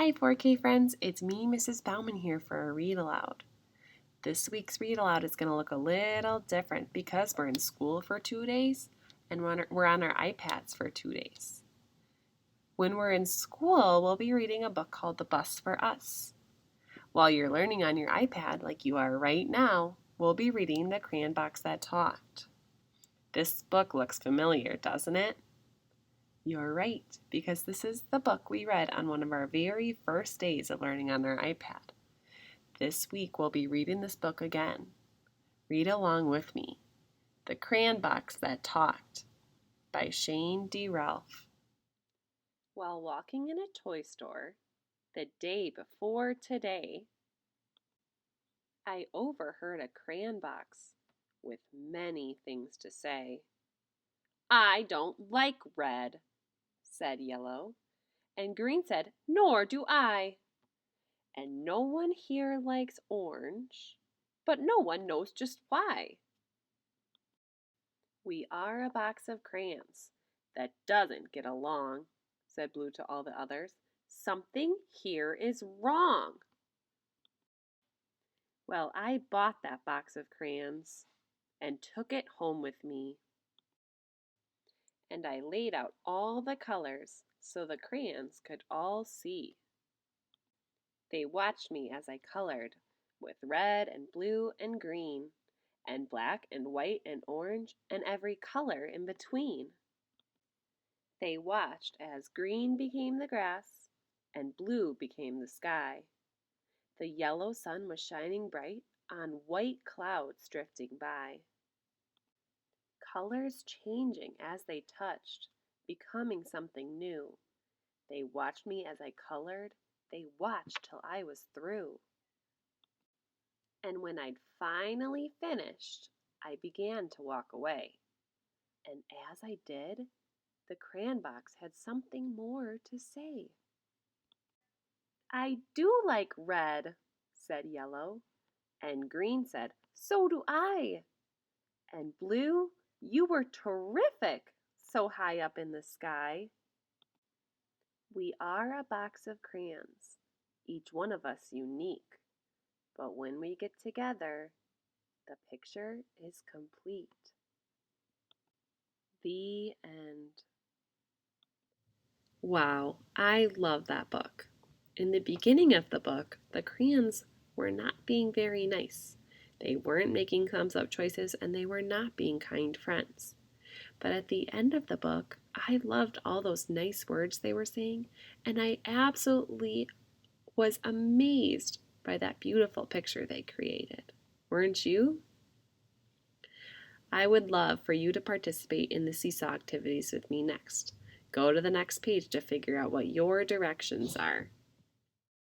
Hi 4K friends, it's me, Mrs. Bauman here for a read aloud. This week's read aloud is going to look a little different because we're in school for 2 days and we're on our iPads for 2 days. When we're in school, we'll be reading a book called The Bus for Us. While you're learning on your iPad like you are right now, we'll be reading The Crayon Box That Talked. This book looks familiar, doesn't it? You're right, because this is the book we read on one of our very first days of learning on our iPad. This week we'll be reading this book again. Read along with me. The Crayon Box That Talked by Shane D. Ralph. While walking in a toy store the day before today, I overheard a crayon box with many things to say. I don't like red, said Yellow, and Green said, nor do I. And no one here likes orange, but no one knows just why. We are a box of crayons that doesn't get along, said Blue to all the others. Something here is wrong. Well, I bought that box of crayons and took it home with me. And I laid out all the colors so the crayons could all see. They watched me as I colored with red and blue and green, and black and white and orange, and every color in between. They watched as green became the grass, and blue became the sky. The yellow sun was shining bright on white clouds drifting by. Colors changing as they touched, becoming something new. They watched me as I colored, they watched till I was through. And when I'd finally finished, I began to walk away. And as I did, the crayon box had something more to say. I do like red, said Yellow, and Green said, so do I. And Blue, you were terrific, so high up in the sky. We are a box of crayons, each one of us unique. But when we get together, the picture is complete. The end. Wow, I love that book. In the beginning of the book, the crayons were not being very nice. They weren't making thumbs up choices and they were not being kind friends. But at the end of the book, I loved all those nice words they were saying, and I absolutely was amazed by that beautiful picture they created. Weren't you? I would love for you to participate in the seesaw activities with me next. Go to the next page to figure out what your directions are.